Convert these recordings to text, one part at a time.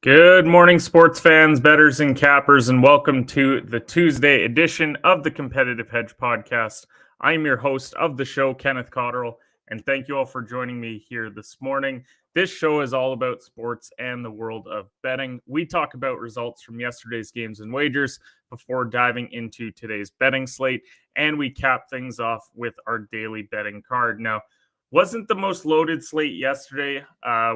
Good morning, sports fans, bettors, and cappers, and welcome to the Tuesday edition of the Competitive Hedge Podcast. I'm your host of the show, Kenneth, and thank you all for joining me here this morning. This show is all about sports and the world of betting. We talk about results from yesterday's games and wagers before diving into today's betting slate, and we cap things off with our daily betting card. Now, wasn't the most loaded slate yesterday.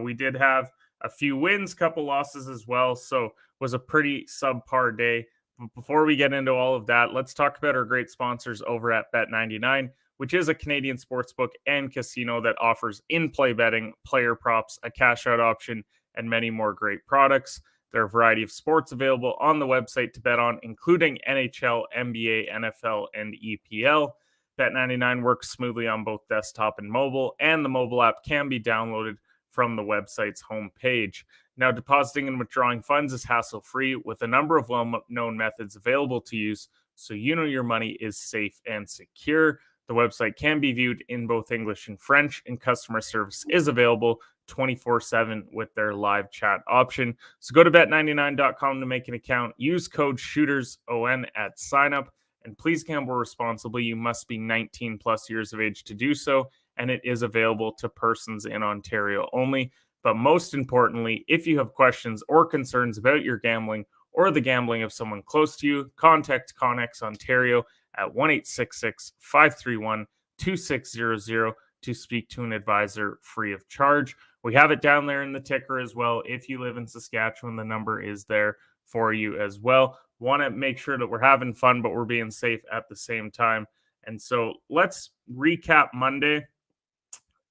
We did have a few wins, couple losses as well. So was a pretty subpar day. But before we get into all of that, let's talk about our great sponsors over at Bet99, which is a Canadian sportsbook and casino that offers in-play betting, player props, a cash-out option, and many more great products. There are a variety of sports available on the website to bet on, including NHL, NBA, NFL, and EPL. Bet99 works smoothly on both desktop and mobile, and the mobile app can be downloaded from the website's homepage. Now, depositing and withdrawing funds is hassle-free with a number of well-known methods available to use, so you know your money is safe and secure. The website can be viewed in both English and French, and customer service is available 24/7 with their live chat option. So go to bet99.com to make an account. Use code SHOOTERSON at signup, and please gamble responsibly. You must be 19 plus years of age to do so, and it is available to persons in Ontario only. But most importantly, if you have questions or concerns about your gambling or the gambling of someone close to you, contact Connex Ontario at 1-866-531-2600 to speak to an advisor free of charge. We have it down there in the ticker as well. If you live in Saskatchewan, the number is there for you as well. Want to make sure that we're having fun, but we're being safe at the same time. And so let's recap Monday.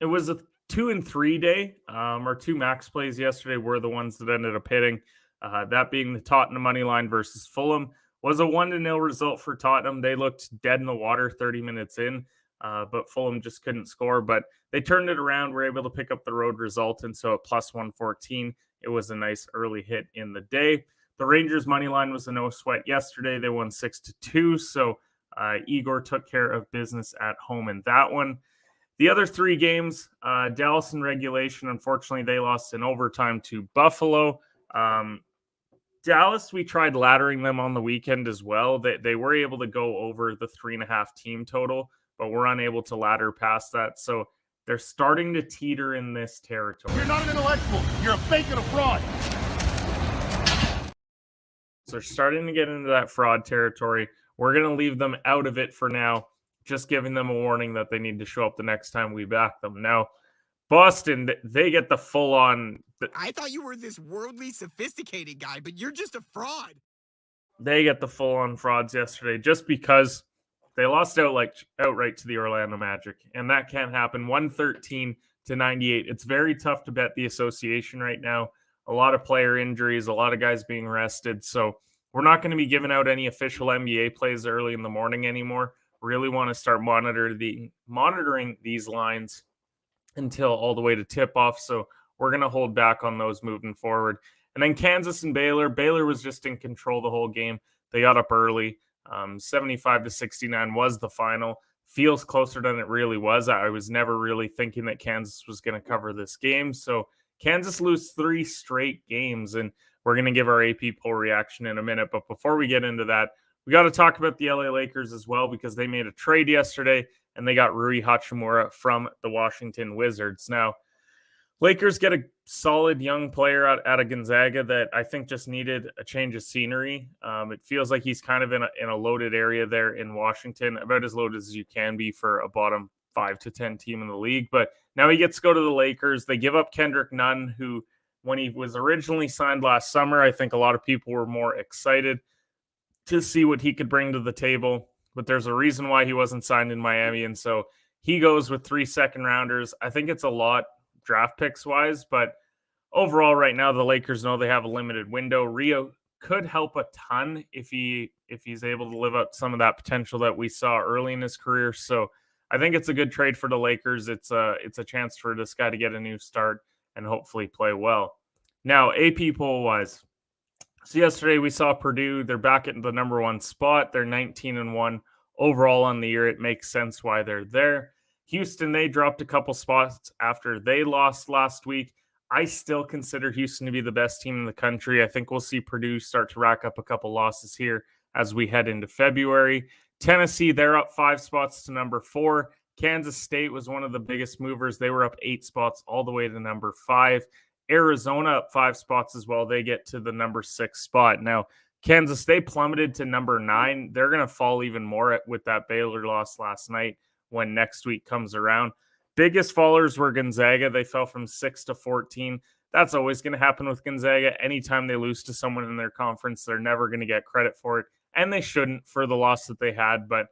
It was a 2 and 3 day. Our two max plays yesterday were the ones that ended up hitting. That being the Tottenham money line versus Fulham was a 1-0 result for Tottenham. They looked dead in the water 30 minutes in, but Fulham just couldn't score. But they turned it around, were able to pick up the road result, and so at plus 114, it was a nice early hit in the day. The Rangers money line was a no sweat yesterday. They won 6-2, so Igor took care of business at home in that one. The other three games, Dallas in regulation, unfortunately, they lost in overtime to Buffalo. Dallas, we tried laddering them on the weekend as well. They were able to go over the 3.5 team total, but we're unable to ladder past that. So they're starting to teeter in this territory. You're not an intellectual. You're a fake and a fraud. So they're starting to get into that fraud territory. We're going to leave them out of it for now, just giving them a warning that they need to show up the next time we back them. Now, Boston, they get the full-on... I thought you were this worldly, sophisticated guy, but you're just a fraud. They get the full-on frauds yesterday just because they lost outright to the Orlando Magic, and that can't happen. 113-98. It's very tough to bet the association right now. A lot of player injuries, a lot of guys being rested, so we're not going to be giving out any official NBA plays early in the morning anymore. Really want to start monitoring these lines until all the way to tip off. So we're going to hold back on those moving forward. And then Kansas and Baylor. Baylor was just in control the whole game. They got up early. 75-69 was the final. Feels closer than it really was. I was never really thinking that Kansas was going to cover this game. So Kansas lose 3 straight games, and we're going to give our AP poll reaction in a minute. But before we get into that, we got to talk about the LA Lakers as well, because they made a trade yesterday and they got Rui Hachimura from the Washington Wizards. Now, Lakers get a solid young player out of Gonzaga that I think just needed a change of scenery. It feels like he's kind of in a loaded area there in Washington, about as loaded as you can be for a bottom 5 to 10 team in the league. But now he gets to go to the Lakers. They give up Kendrick Nunn, who, when he was originally signed last summer, I think a lot of people were more excited to see what he could bring to the table. But there's a reason why he wasn't signed in Miami. And so he goes with 3 second-rounders. I think it's a lot draft picks wise, but overall right now the Lakers know they have a limited window. Rio could help a ton if he's able to live up some of that potential that we saw early in his career. So I think it's a good trade for the Lakers. It's a chance for this guy to get a new start and hopefully play well. Now, AP poll wise. So yesterday we saw Purdue. They're back at the number 1 spot. They're 19-1 overall on the year. It makes sense why they're there. Houston, they dropped a couple spots after they lost last week. I still consider Houston to be the best team in the country. I think we'll see Purdue start to rack up a couple losses here as we head into February. Tennessee, they're up 5 spots to number 4. Kansas State was one of the biggest movers. They were up 8 spots all the way to number 5. Arizona up 5 spots as well. They get to the number 6 spot. Now, Kansas, they plummeted to number 9. They're going to fall even more with that Baylor loss last night when next week comes around. Biggest fallers were Gonzaga. They fell from 6 to 14. That's always going to happen with Gonzaga. Anytime they lose to someone in their conference, they're never going to get credit for it. And they shouldn't for the loss that they had. But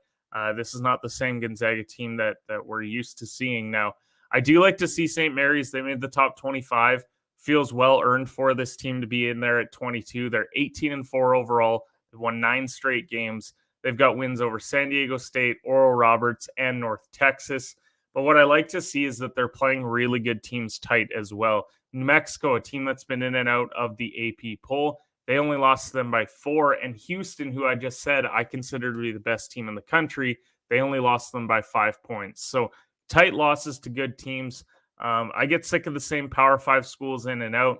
this is not the same Gonzaga team that we're used to seeing now. I do like to see St. Mary's. They made the top 25. Feels well earned for this team to be in there at 22. They're 18-4 overall. They've won 9 straight games. They've got wins over San Diego State, Oral Roberts, and North Texas. But what I like to see is that they're playing really good teams tight as well. New Mexico, a team that's been in and out of the AP poll, they only lost to them by 4. And Houston, who I just said I consider to be the best team in the country, they only lost them by 5 points. So tight losses to good teams. I get sick of the same Power 5 schools in and out.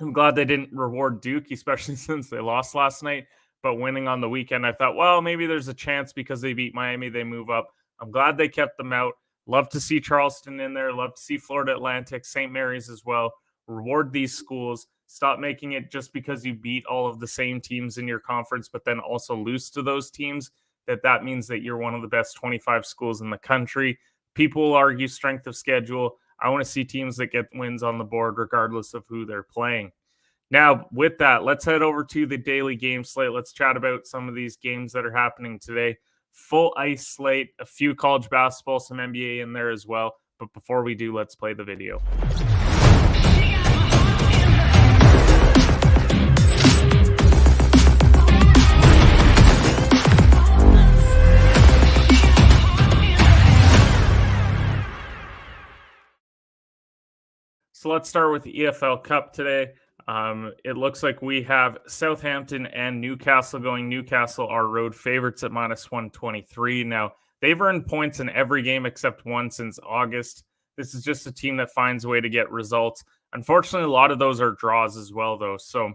I'm glad they didn't reward Duke, especially since they lost last night. But winning on the weekend, I thought, well, maybe there's a chance because they beat Miami, they move up. I'm glad they kept them out. Love to see Charleston in there. Love to see Florida Atlantic, St. Mary's as well. Reward these schools. Stop making it just because you beat all of the same teams in your conference, but then also lose to those teams, that means that you're one of the best 25 schools in the country. People will argue strength of schedule. I want to see teams that get wins on the board regardless of who they're playing. Now, with that, let's head over to the daily game slate. Let's chat about some of these games that are happening today. Full ice slate, a few college basketball, some NBA in there as well. But before we do, let's play the video. So let's start with the EFL Cup today. It looks like we have Southampton and Newcastle going. Newcastle are road favorites at minus 123. Now, they've earned points in every game except one since August. This is just a team that finds a way to get results. Unfortunately, a lot of those are draws as well, though. So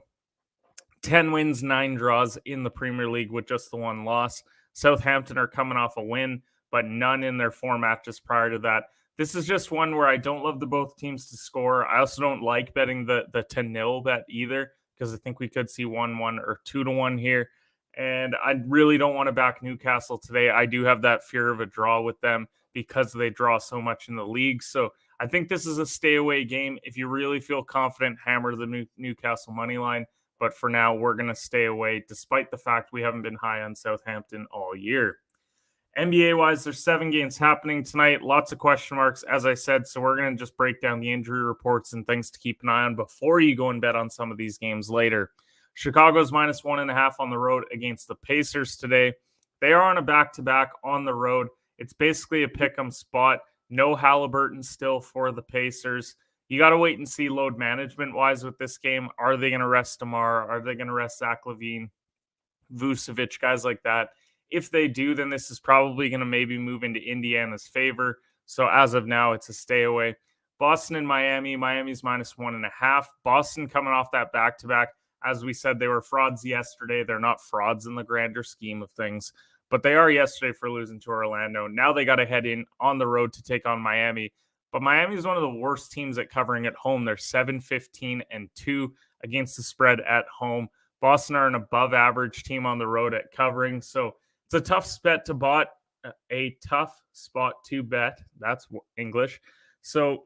10 wins, 9 draws in the Premier League with just the one loss. Southampton are coming off a win, but none in their 4 matches prior to that. This is just one where I don't love the both teams to score. I also don't like betting the 10-0 bet either because I think we could see 1-1 or 2-1 here. And I really don't want to back Newcastle today. I do have that fear of a draw with them because they draw so much in the league. So I think this is a stay away game. If you really feel confident, hammer the Newcastle money line. But for now, we're going to stay away despite the fact we haven't been high on Southampton all year. NBA-wise, there's 7 games happening tonight. Lots of question marks, as I said. So we're going to just break down the injury reports and things to keep an eye on before you go and bet on some of these games later. Chicago's minus 1.5 on the road against the Pacers today. They are on a back-to-back on the road. It's basically a pick-em spot. No Halliburton still for the Pacers. You got to wait and see load management-wise with this game. Are they going to rest Demar? Are they going to rest Zach LaVine, Vucevic, guys like that? If they do, then this is probably going to maybe move into Indiana's favor. So as of now, it's a stay away. Boston and Miami. Miami's minus 1.5. Boston coming off that back-to-back. As we said, they were frauds yesterday. They're not frauds in the grander scheme of things, but they are yesterday for losing to Orlando. Now they got to head in on the road to take on Miami. But Miami is one of the worst teams at covering at home. They're 7-15-2 against the spread at home. Boston are an above-average team on the road at covering. So it's a tough spot to bet. That's English. So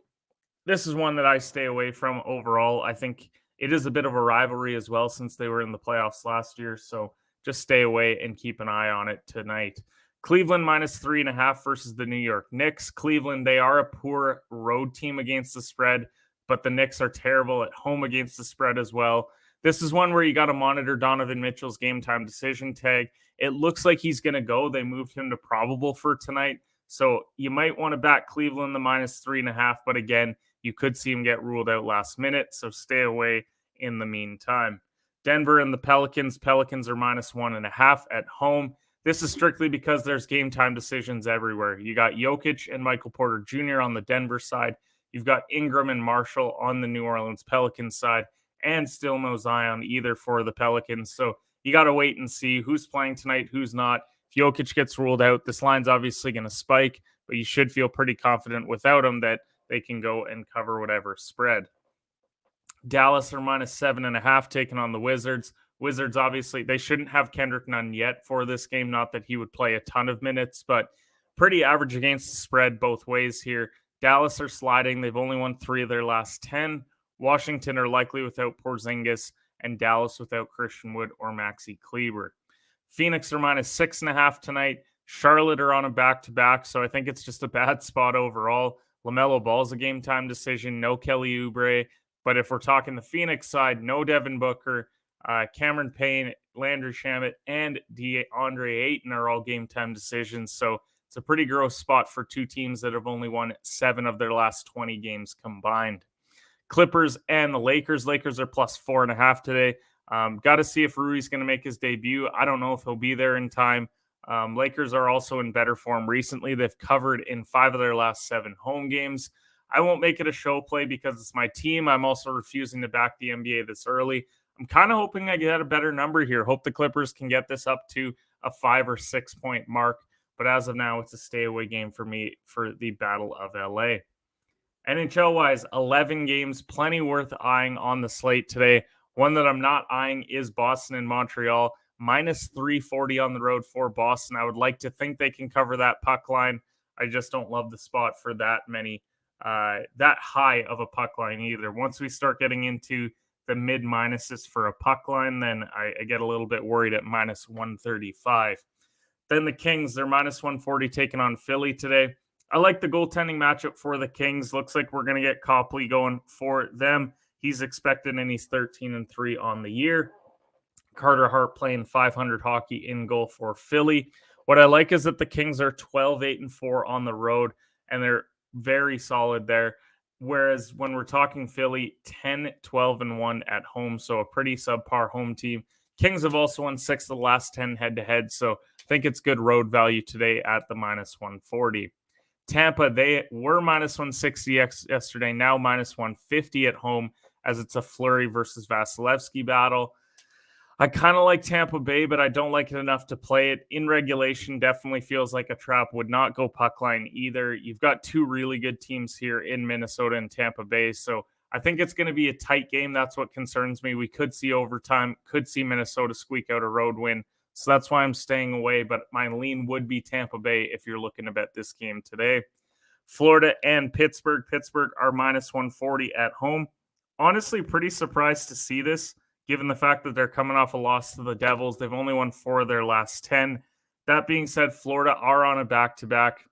this is one that I stay away from overall. I think it is a bit of a rivalry as well since they were in the playoffs last year. So just stay away and keep an eye on it tonight. Cleveland minus 3.5 versus the New York Knicks. Cleveland, they are a poor road team against the spread, but the Knicks are terrible at home against the spread as well. This is one where you got to monitor Donovan Mitchell's game time decision tag. It looks like he's going to go. They moved him to probable for tonight. So you might want to back Cleveland the minus 3.5, but again, you could see him get ruled out last minute. So stay away in the meantime. Denver and the Pelicans. Pelicans are minus 1.5 at home. This is strictly because there's game time decisions everywhere. You got Jokic and Michael Porter Jr. on the Denver side. You've got Ingram and Marshall on the New Orleans Pelicans side, and still no Zion either for the Pelicans. So you got to wait and see who's playing tonight, who's not. If Jokic gets ruled out, this line's obviously going to spike, but you should feel pretty confident without him that they can go and cover whatever spread. Dallas are -7.5 taking on the Wizards. Wizards, obviously, they shouldn't have Kendrick Nunn yet for this game. Not that he would play a ton of minutes, but pretty average against the spread both ways here. Dallas are sliding. They've only won 3 of their last 10. Washington are likely without Porzingis, and Dallas without Christian Wood or Maxi Kleber. Phoenix are -6.5 tonight. Charlotte are on a back-to-back, so I think it's just a bad spot overall. LaMelo Ball's a game-time decision. No Kelly Oubre. But if we're talking the Phoenix side, no Devin Booker, Cameron Payne, Landry Shamet, and DeAndre Ayton are all game-time decisions. So it's a pretty gross spot for two teams that have only won 7 of their last 20 games combined. Clippers and the Lakers. Lakers are +4.5 today. Got to see if Rui's going to make his debut. I don't know if he'll be there in time. Lakers are also in better form recently. They've covered in 5 of their last 7 home games. I won't make it a show play because it's my team. I'm also refusing to back the NBA this early. I'm kind of hoping I get a better number here. Hope the Clippers can get this up to a 5 or 6 point mark. But as of now, it's a stay away game for me for the Battle of LA. NHL-wise, 11 games, plenty worth eyeing on the slate today. One that I'm not eyeing is Boston and Montreal. -340 on the road for Boston. I would like to think they can cover that puck line. I just don't love the spot for that high of a puck line either. Once we start getting into the mid minuses for a puck line, then I get a little bit worried at -135. Then the Kings, they're -140 taking on Philly today. I like the goaltending matchup for the Kings. Looks like we're going to get Copley going for them. He's expected, and he's 13-3 on the year. Carter Hart playing .500 hockey in goal for Philly. What I like is that the Kings are 12-8-4 on the road, and they're very solid there. Whereas when we're talking Philly, 10-12-1 at home, so a pretty subpar home team. Kings have also won 6 of the last 10 head-to-head, so I think it's good road value today at the -140. Tampa, they were -160 yesterday, now -150 at home, as it's a Fleury versus Vasilevsky battle. I kind of like Tampa Bay, but I don't like it enough to play it. In regulation, definitely feels like a trap. Would not go puck line either. You've got 2 really good teams here in Minnesota and Tampa Bay, so I think it's going to be a tight game. That's what concerns me. We could see overtime, could see Minnesota squeak out a road win, so that's why I'm staying away, but my lean would be Tampa Bay if you're looking to bet this game today. Florida and Pittsburgh. Pittsburgh are -140 at home. Honestly, pretty surprised to see this, given the fact that they're coming off a loss to the Devils. They've only won 4 of their last 10. That being said, Florida are on a back-to-back.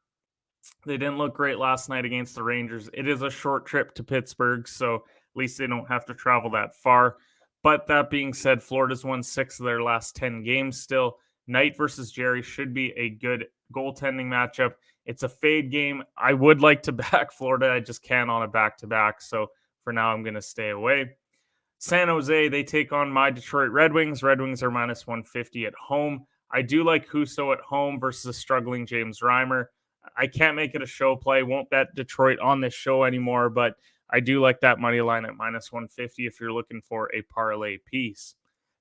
They didn't look great last night against the Rangers. It is a short trip to Pittsburgh, so at least they don't have to travel that far. But that being said, Florida's won 6 of their last 10 games still. Knight versus Jerry should be a good goaltending matchup. It's a fade game. I would like to back Florida. I just can't on a back-to-back, so for now I'm going to stay away. San Jose, they take on my Detroit Red Wings. Red Wings are -150 at home. I do like Husso at home versus a struggling James Reimer. I can't make it a show play. Won't bet Detroit on this show anymore, but I do like that money line at -150 if you're looking for a parlay piece.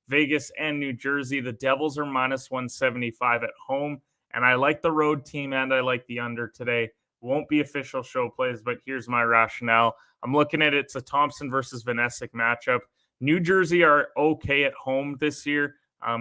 Vegas and New Jersey, the Devils are -175 at home, and I like the road team and I like the under today. Won't be official show plays, but here's my rationale. I'm looking at it's a Thompson versus Vanessic matchup. New Jersey are okay at home this year.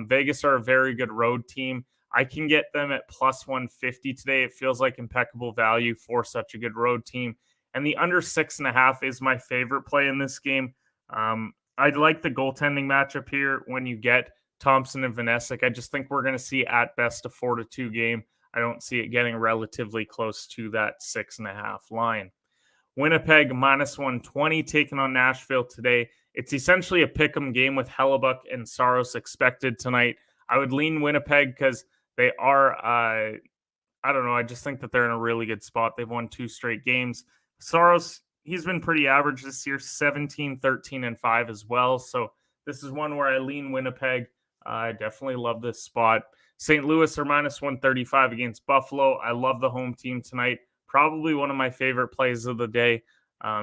Vegas are a very good road team. I can get them at +150 today. It feels like impeccable value for such a good road team. And the under 6.5 is my favorite play in this game. I'd like the goaltending matchup here when you get Thompson and Vanessic. I just think we're going to see at best a 4-2 game. I don't see it getting relatively close to that 6.5 line. Winnipeg -120 taking on Nashville today. It's essentially a pick'em game with Hellebuck and Saros expected tonight. I would lean Winnipeg because they are, I don't know, I just think that they're in a really good spot. They've won 2 straight games. Saros, he's been pretty average this year, 17-13-5 as well. So this is one where I lean Winnipeg. I definitely love this spot. St. Louis are -135 against Buffalo. I love the home team tonight. Probably one of my favorite plays of the day.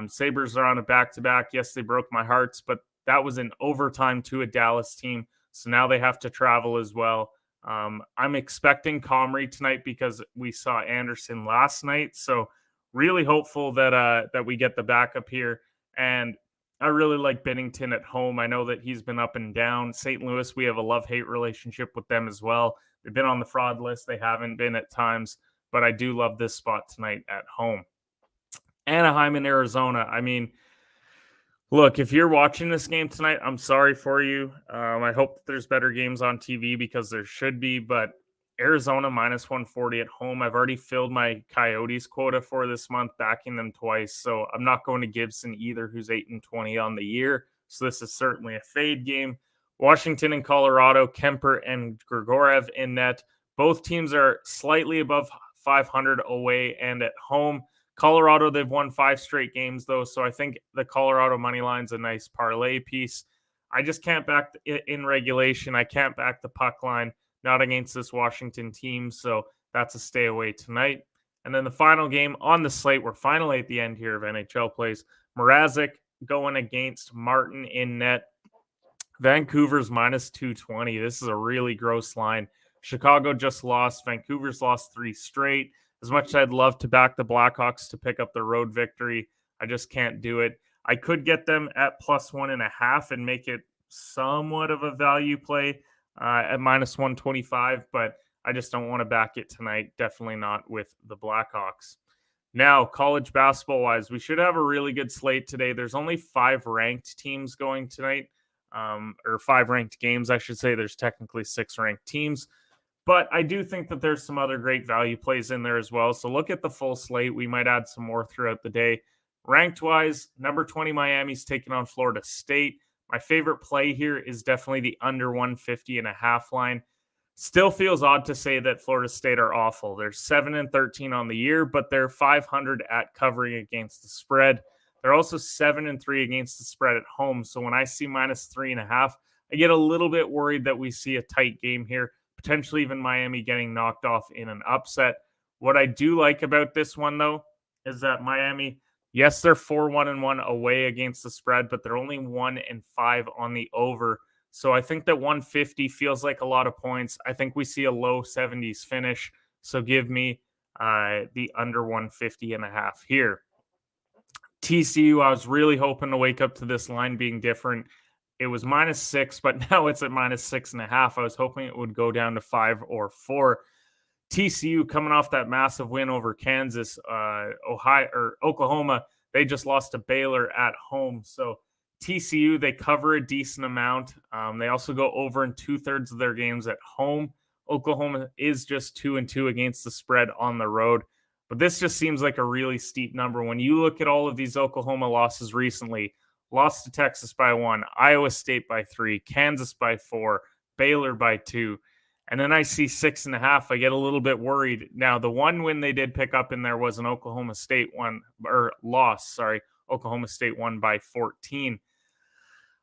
Sabres are on a back-to-back. Yes, they broke my hearts, but that was in overtime to a Dallas team. So now they have to travel as well. I'm expecting Comrie tonight because we saw Anderson last night. So really hopeful that we get the backup here. And I really like Binnington at home. I know that he's been up and down. St. Louis, we have a love-hate relationship with them as well. They've been on the fraud list. They haven't been at times, but I do love this spot tonight at home. Anaheim and Arizona. I mean, look, if you're watching this game tonight, I'm sorry for you. I hope that there's better games on TV because there should be, but Arizona minus 140 at home. I've already filled my Coyotes quota for this month, backing them twice. So I'm not going to Gibson either, who's 8-20 on the year. So this is certainly a fade game. Washington and Colorado, Kemper and Grigorev in net. Both teams are slightly above 500 away and at home. Colorado, they've won 5 straight games, though, so I think the Colorado money line's a nice parlay piece. I just can't back in regulation. I can't back the puck line, not against this Washington team, so that's a stay away tonight. And then the final game on the slate, we're finally at the end here of NHL plays. Mrazek going against Martin in net. Vancouver's minus 220. This is a really gross line. Chicago just lost. Vancouver's lost 3 straight. As much as I'd love to back the Blackhawks to pick up the road victory, I just can't do it. I could get them at plus 1.5 and make it somewhat of a value play at minus 125, but I just don't want to back it tonight. Definitely not with the Blackhawks. Now, college basketball-wise, we should have a really good slate today. There's only 5 ranked teams going tonight, or 5 ranked games, I should say. There's technically 6 ranked teams. But I do think that there's some other great value plays in there as well. So look at the full slate. We might add some more throughout the day. Ranked-wise, number 20 Miami's taking on Florida State. My favorite play here is definitely the under 150.5 line. Still feels odd to say that Florida State are awful. They're 7-13 on the year, but they're 500 at covering against the spread. They're also 7-3 against the spread at home. So when I see minus 3.5, I get a little bit worried that we see a tight game here. Potentially even Miami getting knocked off in an upset. What I do like about this one, though, is that Miami, yes, they're 4-1-1 away against the spread, but they're only 1-5 on the over. So I think that 150 feels like a lot of points. I think we see a low 70s finish. So give me the under 150.5 here. TCU, I was really hoping to wake up to this line being different. It was -6, but now it's at -6.5. I was hoping it would go down to 5 or 4. TCU coming off that massive win over Kansas, Oklahoma. They just lost to Baylor at home. So TCU, they cover a decent amount. They also go over in 2/3 of their games at home. Oklahoma is just 2-2 against the spread on the road. But this just seems like a really steep number. When you look at all of these Oklahoma losses recently, lost to Texas by 1, Iowa State by 3, Kansas by 4, Baylor by 2. And then I see 6.5. I get a little bit worried. Now, the one win they did pick up in there was an Oklahoma State loss. Oklahoma State won by 14.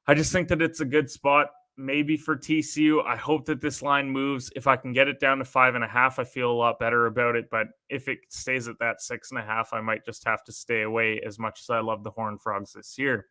I just think that it's a good spot, maybe for TCU. I hope that this line moves. If I can get it down to 5.5, I feel a lot better about it. But if it stays at that 6.5, I might just have to stay away as much as I love the Horned Frogs this year.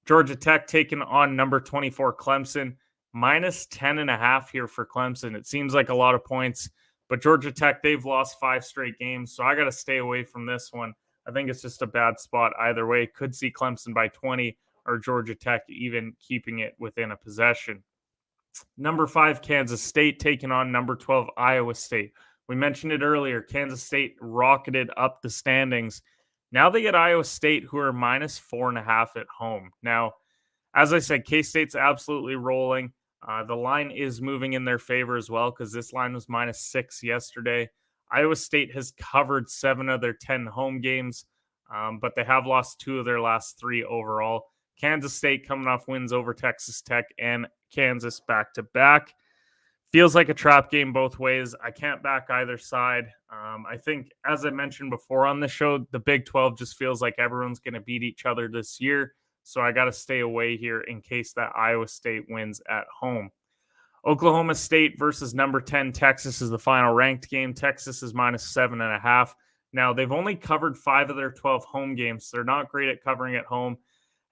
Georgia Tech taking on number 24 Clemson, minus 10.5 here for Clemson. It seems like a lot of points, but Georgia Tech, they've lost 5 straight games, so I got to stay away from this one. I think it's just a bad spot either way. Could see Clemson by 20 or Georgia Tech even keeping it within a possession. Number 5 Kansas State taking on number 12 Iowa State. We mentioned it earlier. Kansas State rocketed up the standings. Now they get Iowa State, who are minus 4.5 at home. Now, as I said, K-State's absolutely rolling. The line is moving in their favor as well because this line was -6 yesterday. Iowa State has covered 7 of their 10 home games, but they have lost 2 of their last 3 overall. Kansas State coming off wins over Texas Tech and Kansas back-to-back. Feels like a trap game both ways. I can't back either side. I think, as I mentioned before on the show, the Big 12 just feels like everyone's going to beat each other this year. So I got to stay away here in case that Iowa State wins at home. Oklahoma State versus number 10 Texas is the final ranked game. Texas is minus 7.5. Now, they've only covered 5 of their 12 home games. So they're not great at covering at home.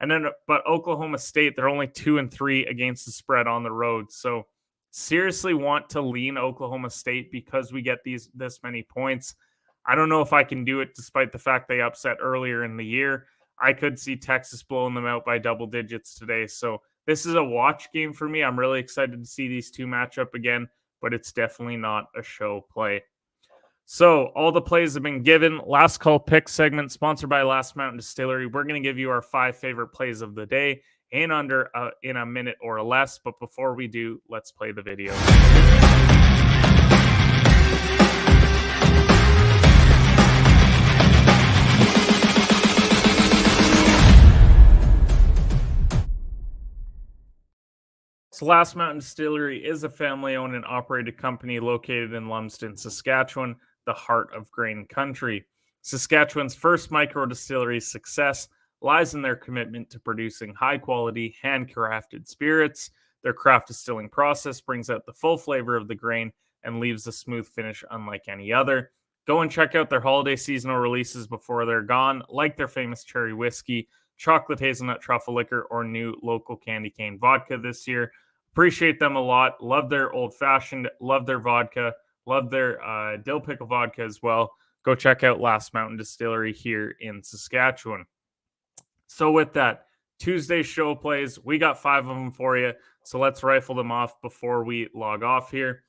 But Oklahoma State, they're only 2-3 against the spread on the road. So seriously want to lean Oklahoma State because we get this many points. I don't know if I can do it despite the fact they upset earlier in the year. I could see Texas blowing them out by double digits today. So this is a watch game for me. I'm really excited to see these two match up again, but it's definitely not a show play. So all the plays have been given. Last call pick segment sponsored by Last Mountain Distillery. We're going to give you our 5 favorite plays of the day in a minute or less. But before we do, let's play the video. So Last Mountain Distillery is a family-owned and operated company located in Lumsden, Saskatchewan, the heart of grain country. Saskatchewan's first micro distillery's success lies in their commitment to producing high-quality, handcrafted spirits. Their craft distilling process brings out the full flavor of the grain and leaves a smooth finish unlike any other. Go and check out their holiday seasonal releases before they're gone, like their famous cherry whiskey, chocolate hazelnut truffle liquor, or new local candy cane vodka this year. Appreciate them a lot. Love their old fashioned, love their vodka, love their dill pickle vodka as well. Go check out Last Mountain Distillery here in Saskatchewan. So with that, Tuesday show plays, we got 5 of them for you. So let's rifle them off before we log off here.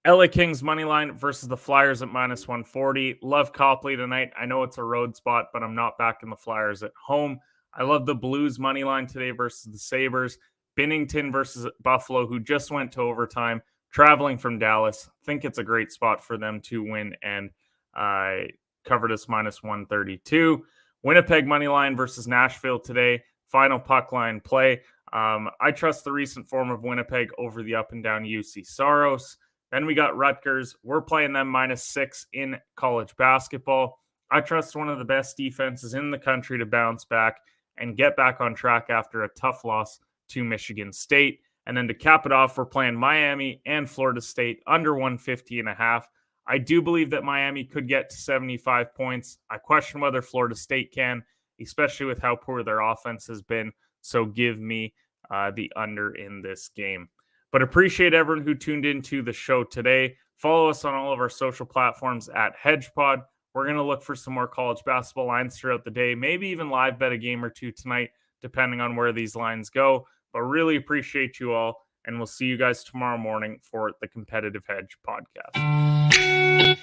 LA Kings money line versus the Flyers at -140. Love Copley tonight. I know it's a road spot, but I'm not backing the Flyers at home. I love the Blues money line today versus the Sabres. Binnington versus Buffalo, who just went to overtime, traveling from Dallas. Think it's a great spot for them to win and covered us -132. Winnipeg money line versus Nashville today. Final puck line play. I trust the recent form of Winnipeg over the up and down UC Saros. Then we got Rutgers. We're playing them -6 in college basketball. I trust one of the best defenses in the country to bounce back and get back on track after a tough loss to Michigan State. And then to cap it off, we're playing Miami and Florida State under 150.5. I do believe that Miami could get to 75 points. I question whether Florida State can, especially with how poor their offense has been. So give me the under in this game. But appreciate everyone who tuned into the show today. Follow us on all of our social platforms at HedgePod. We're going to look for some more college basketball lines throughout the day, maybe even live bet a game or two tonight, depending on where these lines go. But really appreciate you all, and we'll see you guys tomorrow morning for the Competitive Hedge podcast.